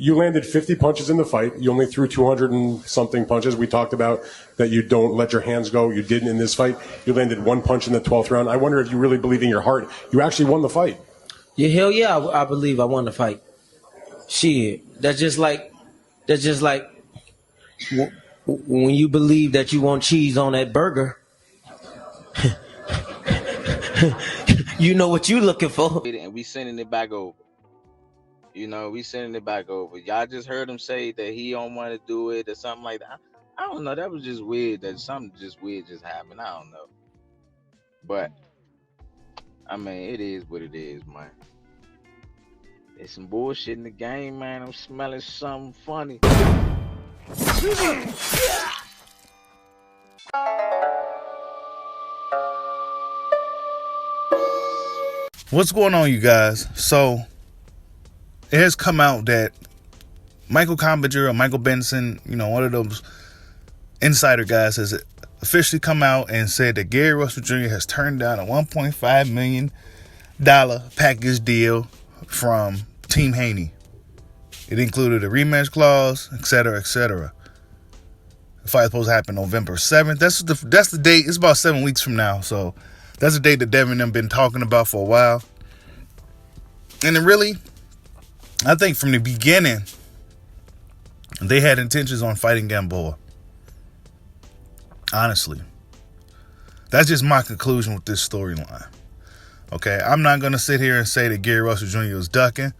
You landed 50 punches in the fight. You only threw 200 and something punches. We talked about that you don't let your hands go. You didn't in this fight. You landed one punch in the 12th round. I wonder if you really believe in your heart you actually won the fight. Yeah, hell yeah, I believe I won the fight. Shit, that's just like when you believe that you want cheese on that burger. You know what you looking for. And we sending it back over. We sending it back over. Y'all just heard him say that he don't want to do it or something like that. I don't know. That was just weird. That something just weird just happened. I don't know. But I mean, it is what it is, man. There's some bullshit in the game, man. I'm smelling something funny. What's going on, you guys? So it has come out that Michael Combinger or Michael Benson, one of those insider guys, has officially come out and said that Gary Russell Jr. has turned down a $1.5 million package deal from Team Haney. It included a rematch clause, etc., etc. The fight is supposed to happen November 7th. That's the date. It's about 7 weeks from now. So that's the date that Devin and them been talking about for a while. And it really, I think from the beginning, they had intentions on fighting Gamboa. Honestly. That's just my conclusion with this storyline. Okay, I'm not going to sit here and say that Gary Russell Jr. was ducking,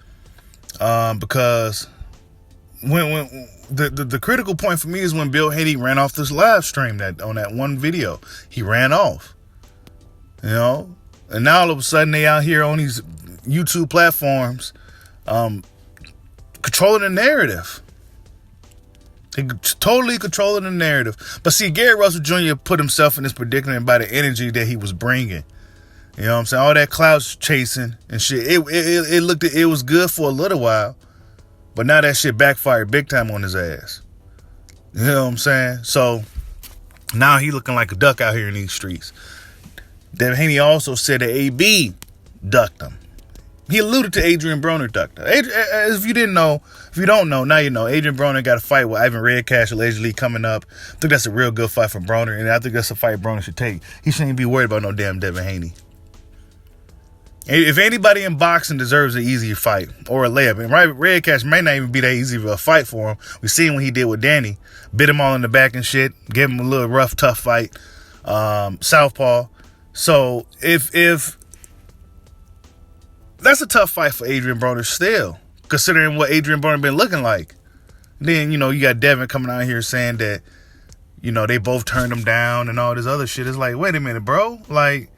because when the critical point for me is when Bill Haney ran off this live stream on that one video. He ran off, and now all of a sudden they out here on these YouTube platforms controlling the narrative. They totally controlling the narrative. But see, Gary Russell Jr. put himself in this predicament by the energy that he was bringing. You know what I'm saying? All that clout chasing and shit. It was good for a little while, but now that shit backfired big time on his ass. You know what I'm saying? So now he looking like a duck out here in these streets. Devin Haney also said that AB ducked him. He alluded to Adrian Broner ducked him. If you don't know, now you know. Adrian Broner got a fight with Ivan Redcash allegedly coming up. I think that's a real good fight for Broner, and I think that's a fight Broner should take. He shouldn't be worried about no damn Devin Haney. If anybody in boxing deserves an easier fight or a layup, and Redcash may not even be that easy of a fight for him. We seen what he did with Danny. Bit him all in the back and shit. Gave him a little rough, tough fight. Southpaw. So if that's a tough fight for Adrian Broner still, considering what Adrian Broner been looking like. Then, you got Devin coming out here saying that, they both turned him down and all this other shit. It's like, wait a minute, bro. Like,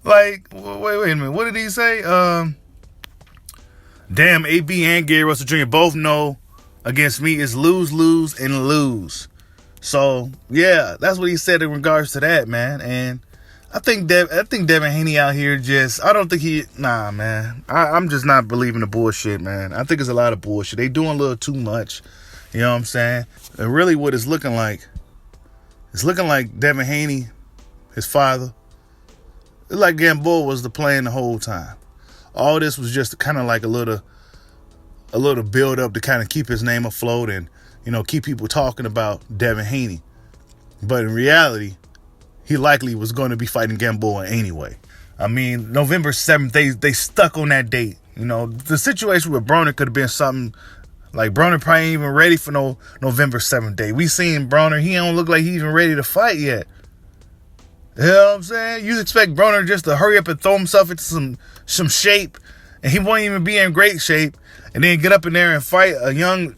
wait a minute. What did he say? Damn, AB and Gary Russell Jr. both know against me is lose, lose, and lose. So, yeah, that's what he said in regards to that, man. And I think Devin Haney out here I'm just not believing the bullshit, man. I think it's a lot of bullshit. They doing a little too much. You know what I'm saying? And really what it's looking like Devin Haney, his father, it's like Gamboa was the plan the whole time. All this was just kind of like a little build up to kind of keep his name afloat and, keep people talking about Devin Haney. But in reality, he likely was going to be fighting Gamboa anyway. I mean, November 7th, they stuck on that date. The situation with Broner could have been something like Broner probably ain't even ready for no November 7th date. We seen Broner, he don't look like he's even ready to fight yet. You know what I'm saying? You expect Broner just to hurry up and throw himself into some shape, and he won't even be in great shape, and then get up in there and fight a young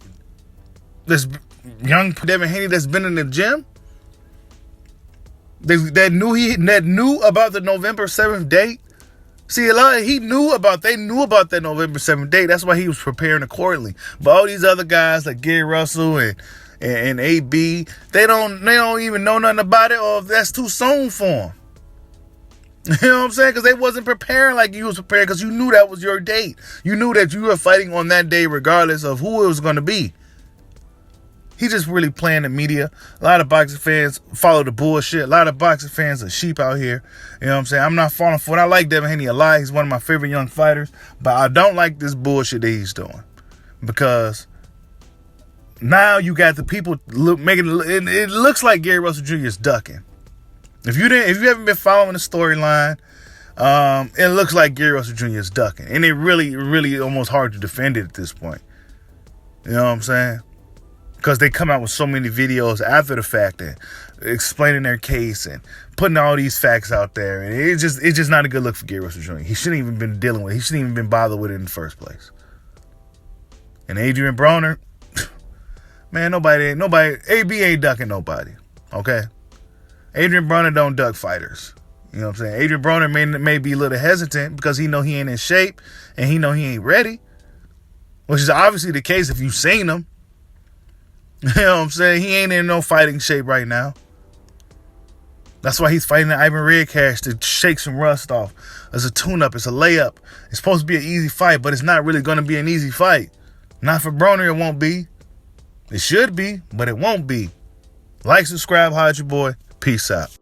Devin Haney that's been in the gym? That knew about the November 7th date. See, they knew about that November 7th date. That's why he was preparing accordingly. But all these other guys like Gary Russell and AB, they don't even know nothing about it, or if that's too soon for them. You know what I'm saying? Because they wasn't preparing like you was prepared, because you knew that was your date. You knew that you were fighting on that day regardless of who it was going to be. He just really playing the media. A lot of boxing fans follow the bullshit. A lot of boxing fans are sheep out here. You know what I'm saying? I'm not falling for it. I like Devin Haney a lot. He's one of my favorite young fighters. But I don't like this bullshit that he's doing. because now you got the people making it looks like Gary Russell Jr. is ducking. If you haven't been following the storyline, it looks like Gary Russell Jr. is ducking, and it really almost hard to defend it at this point. You know what I'm saying? Because they come out with so many videos after the fact and explaining their case and putting all these facts out there, and it's just not a good look for Gary Russell Jr. He shouldn't even been dealing with it. He shouldn't even been bothered with it in the first place. And Adrian Broner, man, nobody, AB ain't ducking nobody. Okay, Adrian Broner don't duck fighters. You know what I'm saying? Adrian Broner may be a little hesitant because he know he ain't in shape and he know he ain't ready, which is obviously the case if you've seen him. You know what I'm saying? He ain't in no fighting shape right now. That's why he's fighting Ivan Redcash to shake some rust off. It's a tune-up. It's a layup. It's supposed to be an easy fight, but it's not really going to be an easy fight. Not for Broner, it won't be. It should be, but it won't be. Like, subscribe, hide your boy. Peace out.